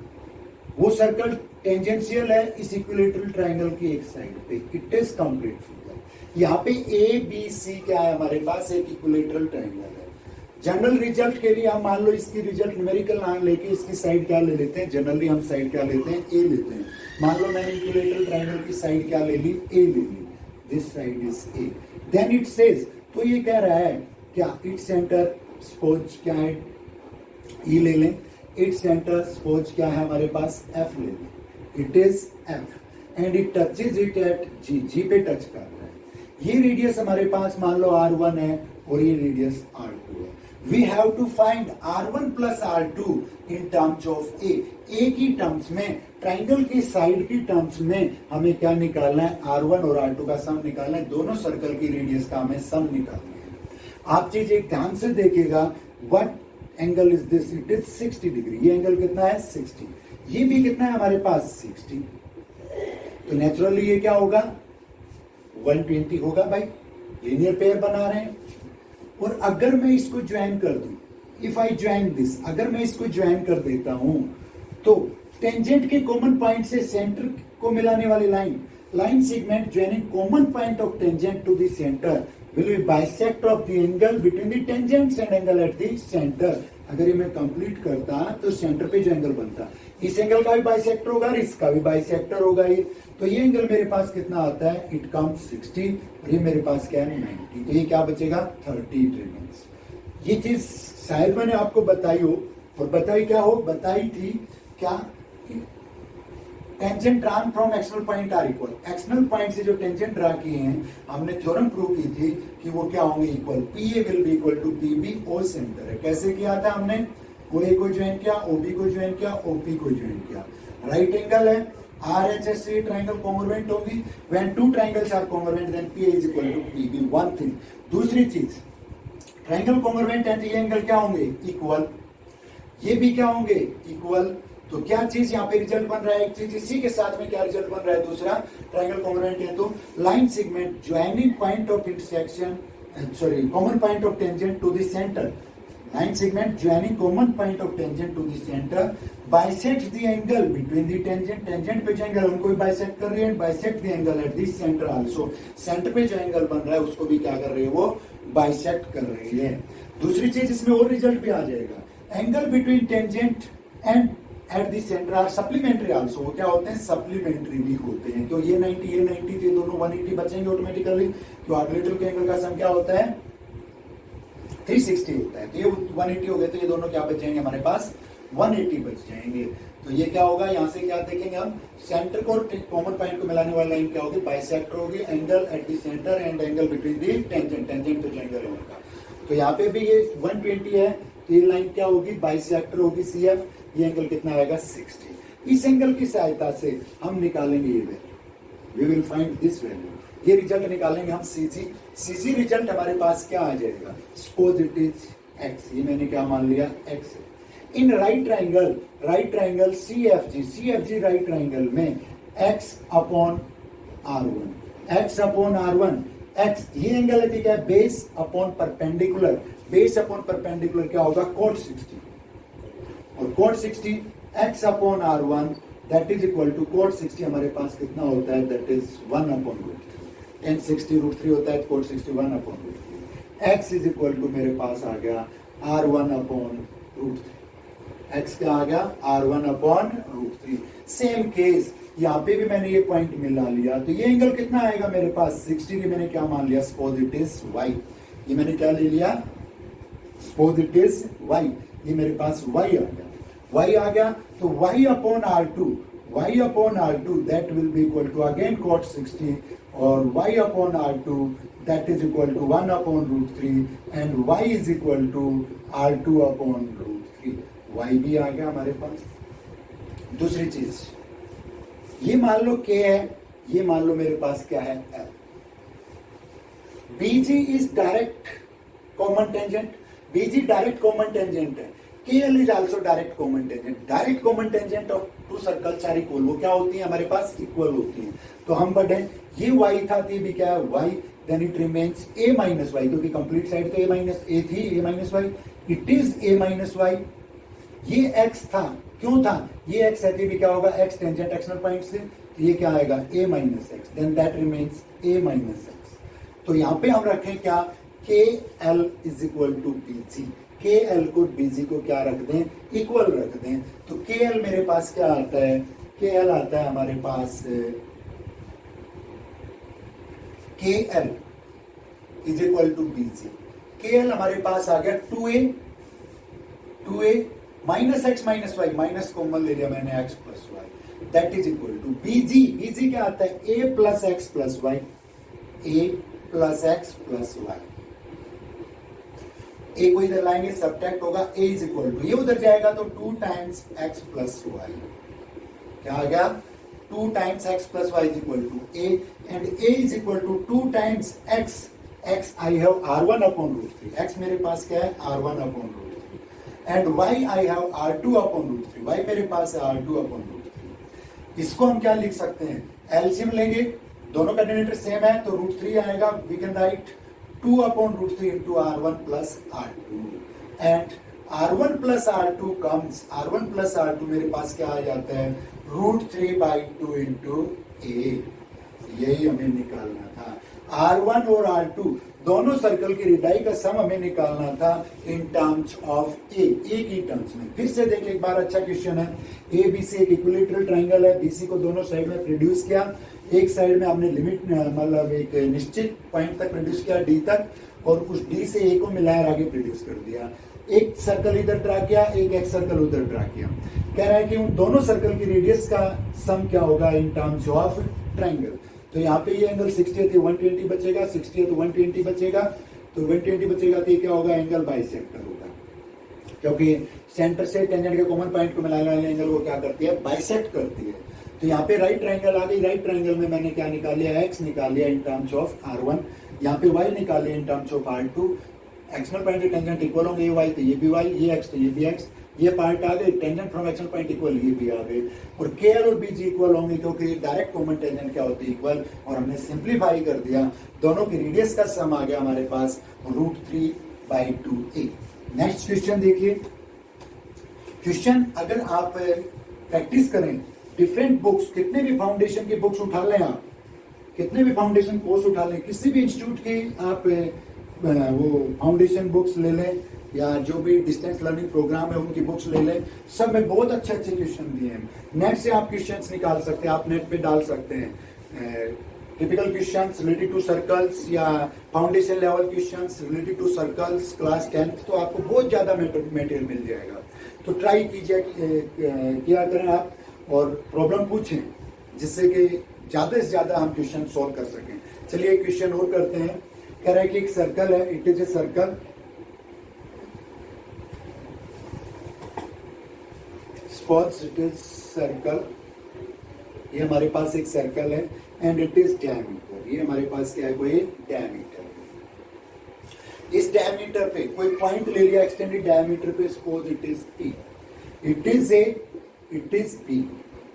वो सर्कल टेंजेंशियल है इस इक्विलेटरल ट्राइंगल की एक साइड पे। It is complete figure. यहाँ पे ABC क्या है हमारे पास, एक इक्विलेटरल ट्राइंगल है। जनरल रिजल्ट के लिए हम मान लो इसकी रिजल्ट न्यूमेरिकल ना लेके इसकी साइड क्या ले लेते हैं, जनरली हम साइड क्या लेते हैं, A लेते हैं। मान लो मैंने इक्विलेटरल ट्राइंगल की साइड क्या ले ली, A ले ली, this side is A। Then it says, तो ये कह रहा है क्या, इट सेंटर सपोज क्या है, E ले लें, इट सेंटर सपोज क्या है हमारे पास, F ले लें, it is F and it touches it at G पे टच कर रहा है। ये रेडियस हमारे पास मान लो R1 है और ये रेडियस R2 है। We have to find R1 plus R2 in terms of A की टर्म्स में, ट्राइंगल की साइड की टर्म्स में हमें क्या निकालना है, R1 और R2 का सम निकालना है, दोनों सर्कल की रेडियस का हमें सम निकालना है। आप चीज एक ध्यान से देखिएगा, what angle is this, it is 60 degree. ये एंगल कितना है, 60। ये भी कितना है हमारे पास, 60। तो नेचुरली ये क्या होगा, 120 होगा भाई, लीनियर पेयर बना रहे हैं। और अगर मैं इसको ज्वाइन कर दूं, इफ आई ज्वाइन दिस, अगर मैं इसको ज्वाइन कर देता हूं तो टेंजेंट के कॉमन पॉइंट से सेंटर को मिलाने वाली line segment joining common point of tangent to the centre will be bisect of the angle between the tangents and angle at the center। अगर ये मैं कंप्लीट करता तो सेंटर पे जो एंगल बनता, इस एंगल का भी बाइसेक्टर होगा, इसका भी बाइसेक्टर होगा। ये तो ये एंगल मेरे पास कितना आता है, इट कम्स 60, और ये मेरे पास क्या है 90। तो ये क्या बचेगा, 30 रिमेन्स। ये चीज शायद मैंने आपको बताई हो, और बताई क्या हो, बताई थी क्या, tangent drawn from external point are equal, external point से जो टेंजेंट ड्रा किए हैं हमने थ्योरम प्रूव की थी कि वो क्या होंगे, equal, PA will be equal to PB O centre है। कैसे किया था हमने, OA को ज्वाइन किया, OB को ज्वाइन किया, OP को ज्वाइन किया। राइट एंगल है, RHS ट्राइंगल कॉन्ग्रुएंट होगी, when two triangles are congruent then PA is equal to PB। One thing. दूसरी चीज, ट्राइंगल कॉन्ग्रुएंट है, ये एंगल क्या होंगे, इक्वल, ये भी क्या होंगे, इक्वल। तो क्या चीज यहाँ पे रिजल्ट बन रहा है, एक चीज इसी के साथ में क्या रिजल्ट बन रहा है, दूसरा ट्राइंगल कॉन्ग्रुएंट है तो line segment joining point of intersection, sorry common point of tangent to the centre, line segment joining common point of tangent to the centre bisect the angle between the tangent, tangent पे जो एंगल उनको भी बाइसेक्ट कर रही है, bisect the angle at the centre also. Centre पे जो एंगल बन रहा है उसको भी क्या कर रही है, वो बाइसेक्ट कर रही है। दूसरी चीज इसमें और रिजल्ट भी आ जाएगा, angle between tangent and at the centre are supplementary also. वो क्या होते हैं, सप्लीमेंट्री भी होते हैं। क्यों ये 90 थे, दोनों 180 बचेंगे ऑटोमेटिकली। तो आर्बिट्रेटर के एंगल का सम क्या होता है, 360 होता है। तो ये 180 हो गए, तो ये दोनों क्या बच जाएंगे हमारे पास, 180 बच जाएंगे। तो ये क्या होगा, यहाँ से क्या देखेंगे हम, सेंटर को कॉमन पॉइंट को मिलाने वाली लाइन क्या होगी, बाइसेक्टर होगी, angle at the centre and angle between the tangent, tangent तो एंगल है उनका। तो यहाँ पे भी ये 120 है, तो ये लाइन क्या होगी, बाइसेक्टर होगी CF। ये एंगल कितना आएगा, 60। इस एंगल की सहायता से हम निकालेंगे ये value, we will find this value. ये रिजल्ट निकालेंगे हम CG रिजल्ट हमारे पास क्या आ जाएगा, सपोज इट इज x, ये मैंने क्या मान लिया, x। इन right triangle CFG right triangle में x अपॉन R1, x ये एंगल है, ठीक है, बेस अपॉन परपेंडिकुलर क्या होगा, cot 60, और cot 60 x upon R1 that is equal to cot 60 हमारे पास कितना होता है, दैट इज 1 अपॉन √3, tan 60 √3 होता है, cot 60 1 upon √3। x is equal to मेरे पास आ गया R1 अपॉन √3, x क्या आ गया, R1 अपॉन √3। सेम केस यहाँ पे भी मैंने ये पॉइंट मिला लिया, तो ये एंगल कितना आएगा मेरे पास, 60 की मैंने क्या मान लिया, सपोज इट इज y। ये मैंने क्या ले लिया, सपोज इट इज y, ये मेरे पास y आ गया। तो y upon R2 that will be equal to again cot 60, और y upon R2 that is equal to 1 upon √3 and y is equal to R2 upon √3। y भी आ गया हमारे पास। दूसरी चीज, ये मान लो k है, ये मान लो मेरे पास क्या है, L। BG is direct common tangent, BG direct common tangent है, KL is also direct common tangent. Direct common tangent of two circles are equal, वो क्या होती है हमारे पास, इक्वल होती है। तो हम बढ़े, ये y था, ये भी क्या है, y, then it remains a minus y, क्योंकि कंप्लीट साइड तो a थी, a minus y, it is a minus y. ये x था, क्यों था, ये x है, तो भी क्या होगा, x टेंजेंट एक्सटर्नल पॉइंट से, तो ये क्या आएगा, a minus x, then that remains a minus x. तो यहाँ पे हम रखें क्या, KL is equal to BG, KL को BG को क्या रख दें, इक्वल रख दें। तो KL मेरे पास क्या आता है, KL आता है हमारे पास, KL is equal to BG। KL हमारे पास आ गया 2a minus x minus y, minus common ले लिया मैंने, x plus y, that is equal to BG क्या आता है, a plus x plus y, a plus x plus y. a को इधर लाएंगे, सब्ट्रैक्ट होगा, a इज इक्वल टू, ये उधर जाएगा तो 2 टाइम्स x प्लस वाई, क्या आ गया, 2 times x plus y is equal to a, and a is equal to 2 times x I have R1 upon √3, x मेरे पास क्या है, R1 upon √3, and y I have R2 upon √3, y मेरे पास है R2 अपॉन √3। इसको हम क्या लिख सकते हैं, एलसीएम लेंगे, दोनों का डिनोमिनेटर सेम है, तो √3 आएगा, we can write 2 upon √3 into R1 plus R2, and R1 plus R2 comes, R1 plus R2 मेरे पास क्या आ जाता है, √3/2 इंटू a। यही हमें निकालना था, R1 और R2 दोनों सर्कल की रेडियाई का सम हमें निकालना था इन टर्म्स ऑफ ए की टर्म्स में। फिर से देखिए एक बार, अच्छा क्वेश्चन है, ABC एक इक्विलैटरल ट्रायंगल है, BC को दोनों साइड में प्रोड्यूस किया, एक साइड में हमने लिमिट मतलब एक निश्चित पॉइंट तक प्रोड्यूस किया D तक, और उस D से A को मिलाकर आगे प्रोड्यूस कर दिया। एक सर्कल इधर ड्रा किया, एक सर्कल उधर ड्रा किया। कह रहा है कि उन दोनों सर्कल की रेडियस का सम क्या होगा इन टर्म्स ऑफ ट्रायंगल। तो यहाँ पे ये एंगल 60 है तो 120 बचेगा, 60 है तो 120 बचेगा, तो 120 बचेगा तो ये क्या होगा, एंगल बाइसेक्टर होगा, क्योंकि सेंटर से टेंजेंट के कॉमन पॉइंट को मिलाने वाले एंगल को क्या करती है, बाइसेक्ट करती है। तो यहाँ पे राइट ट्रायंगल आ गई, राइट ट्रायंगल में मैंने क्या निकाल लिया, x निकाल लिया इन टर्म्स ऑफ R1, यहाँ पे y निकाल लिया इन terms of R2। External point के टेंजेंट इक्वल होंगे, ये y तो ये भी y, ये x तो ये भी x, ये पार्ट आ गए, tangent from external point equal, ये भी आ गए, और KL और BG इक्वल होंगे, क्योंकि डायरेक्ट कॉमन टेंजेंट क्या होती है, इक्वल, और हमने सिंप्लीफाई कर दिया, दोनों की रेडियस का सम आ गया हमारे पास √3/2a। नेक्स्ट क्वेश्चन देखिए, क्वेश्चन अगर आप प्रैक्टिस करें, डिफरेंट बुक्स, कितने भी फाउंडेशन की बुक्स उठा लें आप, कितने भी फाउंडेशन कोर्स उठा लें, किसी भी इंस्टीट्यूट की आप वो फाउंडेशन बुक्स ले लें या जो भी डिस्टेंस लर्निंग प्रोग्राम है उनकी बुक्स ले लें, सब में बहुत अच्छे अच्छे क्वेश्चन दिए हैं। नेट से आप क्वेश्चंस निकाल सकते हैं, आप नेट पे डाल सकते हैं typical questions related to circles या foundation level questions related to circles class 10th, तो आपको बहुत ज्यादा मटेरियल मिल जाएगा। तो ट्राई कीजिए, किया करें आप और प्रॉब्लम पूछें जिससे कि ज्यादा से ज्यादा हम क्वेश्चन सॉल्व कर सकें। चलिए एक क्वेश्चन और करते हैं। कह रहा है कि एक सर्कल है, it is a circle, suppose it is circle, ये हमारे पास एक सर्कल है एंड इट इज डायमीटर, ये हमारे पास क्या है, कोई डायमीटर। इस डायमीटर पे कोई पॉइंट ले लिया एक्सटेंडेड डायमीटर पे, suppose it is P, it is P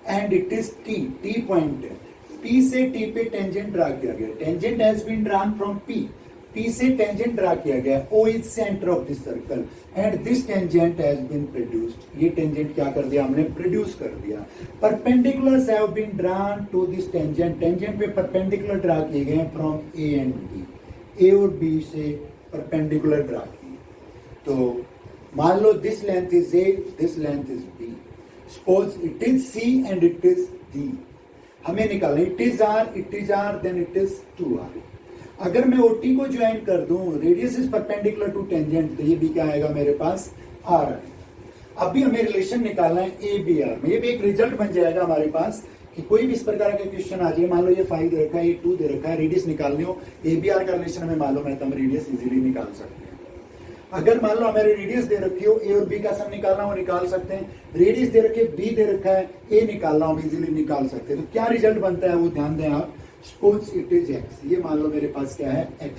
and it is T point है। P से T पे टेंजेंट ड्रा किया गया, tangent has been drawn from P से टेंजेंट ड्रा किया गया, O is centre of this circle and this tangent has been produced. ये टेंजेंट क्या कर दिया हमने, प्रोड्यूस कर दिया। Perpendiculars have been drawn to this tangent, tangent पे परपेंडिकुलर ड्रा किए गए from A and B, A और B से परपेंडिकुलर ड्रा किए। तो मान लो this length is A, this length is B, suppose it is C and it is D। हमें निकालना it is R, then it is 2R। अगर मैं OT को ज्वाइन कर दूं, radius is perpendicular to tangent, तो ये भी क्या आएगा मेरे पास, R आएगा। अब भी हमें रिलेशन निकालना है ABR में, ये भी एक रिजल्ट बन जाएगा हमारे पास कि कोई भी इस प्रकार का क्वेश्चन आ जाए, मान लो ये 5 दे रखा है, ये 2 दे रखा है, रेडियस निकालनी हो, ABR का रिलेशन हमें मालूम है तो हम रेडियस इजीली निकाल सकते हैं। अगर मान लो हमारे रेडियस दे रखी हो, A और B का सम निकालना हो, निकाल सकते हैं। रेडियस दे रखी है, B दे रखा है, A निकालना हो, इजीली निकाल सकते हैं। तो क्या रिजल्ट बनता है वो ध्यान दें आप। सपोज इट इज X, ये मान लो मेरे पास क्या है, X।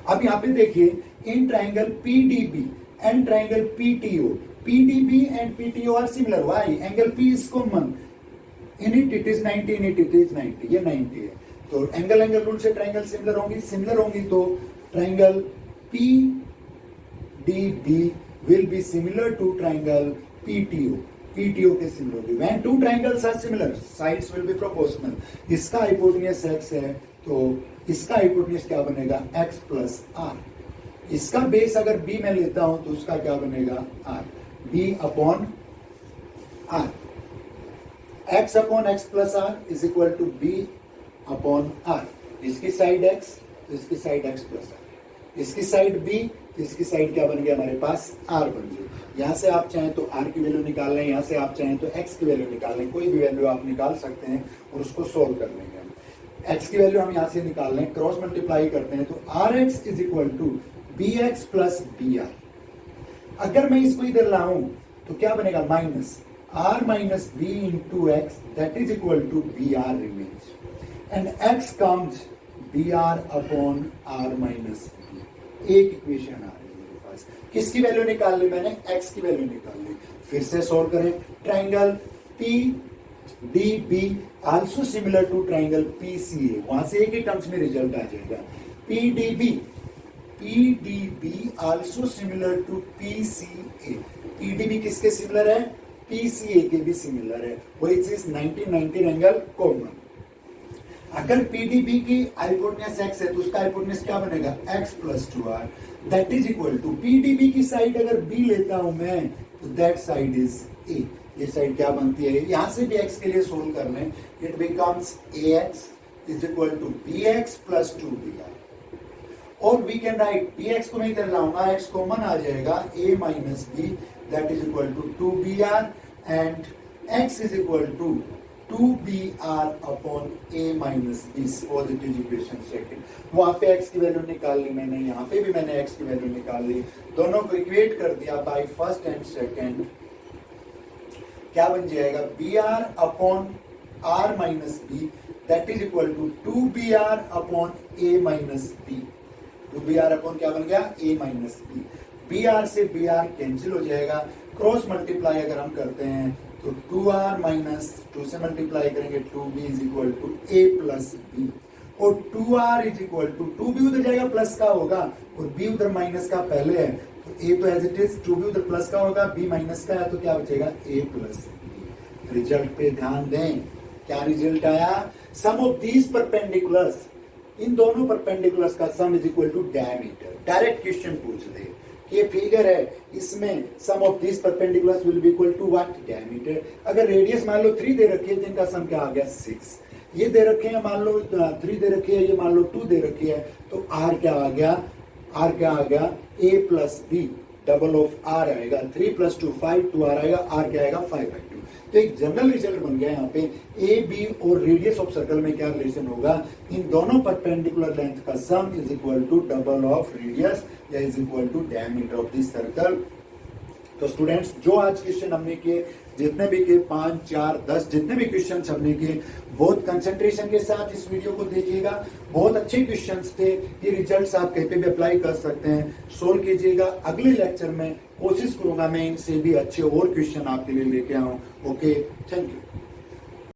अब यहाँ पे देखिए, in triangle PDB and triangle PTO, PDB and PTO are similar, why angle P is common, in it is 90, in it is 90, ये 90 है। तो एंगल रूल से ट्राइंगल सिमिलर होंगी, तो triangle PDB will be similar to triangle PTO के सिमिलर होगी। When two triangles are similar, sides will be proportional। इसका हाइपोटेन्यूज x है तो इसका हाइपोटेन्यूज क्या बनेगा, x प्लस r। इसका बेस अगर b में लेता हूं तो उसका क्या बनेगा, r, b upon r। x अपॉन x plus r is equal to b upon r। इसकी साइड x तो इसकी साइड x प्लस r, इसकी साइड b तो इसकी साइड क्या बन गया हमारे पास, r बन गई। यहां से आप चाहें तो r की वैल्यू निकाल लें, यहां से आप चाहें तो x की वैल्यू निकाल लें, कोई भी वैल्यू आप निकाल सकते हैं और उसको सोल्व कर लेंगे। x की वैल्यू हम यहां से निकाल लें, क्रॉस मल्टीप्लाई करते हैं तो rx is equal to bx plus br। अगर मैं इसको इधर लाऊं तो क्या बनेगा, minus r minus b into x, that is equal to br remains and x comes br upon r minus b। एक इक्वेशन आ रही है मेरे पास, किसकी वैल्यू निकाल ली मैंने, x की वैल्यू निकाल ली। फिर से सॉल्व करें, triangle PDB also similar to triangle PCA, वहां से एक ही टर्म्स में रिजल्ट आ जाएगा। PDB also similar to PCA, PDB किसके सिमिलर है, PCA के भी सिमिलर है, व्हिच इज 90 एंगल कॉमन। अगर PDB की हाइपोटेन्यूज x है तो उसका हाइपोटेन्यूज क्या बनेगा, x plus 2r, that is equal to PDB की साइड अगर b लेता हूं मैं तो दैट साइड इज a। ये साइड क्या बनती है, यहां से भी x के लिए सोल्व कर लें, it becomes ax is equal to bx plus 2br। और वी कैन राइट bx को मैं इधर लाऊंगा, x कॉमन आ जाएगा, a minus b that is equal to 2br and x is equal to 2br upon a minus b, positive equation second. वहां पे x की वैल्यू निकाल ली मैंने, यहाँ पे भी मैंने x की वैल्यू निकाल ली, दोनों को इक्वेट कर दिया बाय फर्स्ट एंड सेकंड। क्या बन जाएगा, br upon r minus b that is equal to 2br upon a minus b। 2br upon क्या बन गया, a माइनस b। br से br कैंसिल हो जाएगा, क्रॉस मल्टीप्लाई अगर हम करते हैं तो 2r माइनस 2 से मल्टीप्लाई करेंगे 2b is equal to a plus b, और 2r is equal to 2b उधर जाएगा प्लस का होगा और b उधर माइनस का पहले है, तो a तो एज इट इज, 2b उधर प्लस का होगा, b माइनस का है, तो क्या बचेगा, a प्लस b। रिजल्ट पे ध्यान दें, क्या रिजल्ट आया, सम ऑफ दीज परपेंडिकुलर्स इन दोनों परपेंडिकुलर्स का sum is equal to diameter. Direct question पूछ दे, ये फिगर है, इसमें sum of this perpendiculars will be equal to what, diameter. अगर रेडियस मान लो 3 दे रखी है तो इनका सम क्या आ गया, 6। ये दे रखे हैं मान लो 3 दे रखी है, ये मान लो 2 दे रखी है, तो r क्या आ गया, r क्या आ गया, a plus b double of r आएगा, 3 प्लस 2 5, 2r आएगा, r क्या आएगा 5/2। तो एक जनरल रिजल्ट बन गया यहाँ पे, ए बी और रेडियस ऑफ सर्कल में क्या रिलेशन होगा, इन दोनों परपेंडिकुलर लेंथ का sum is equal to double of radius या is equal to diameter of this circle. तो स्टूडेंट्स, जो आज क्वेश्चन हमने किए, जितने भी के 5, 4, 10 जितने भी क्वेश्चन हमने किए, बहुत कंसंट्रेशन के साथ इस वीडियो को देखिएगा। बहुत अच्छे क्वेश्चंस थे, ये रिजल्ट्स आप कहीं पे भी अप्लाई कर सकते हैं, सोल्व कीजिएगा। अगले लेक्चर में कोशिश करूंगा मैं इनसे भी अच्छे और क्वेश्चन आपके लिए लेके आऊं। Okay, thank you.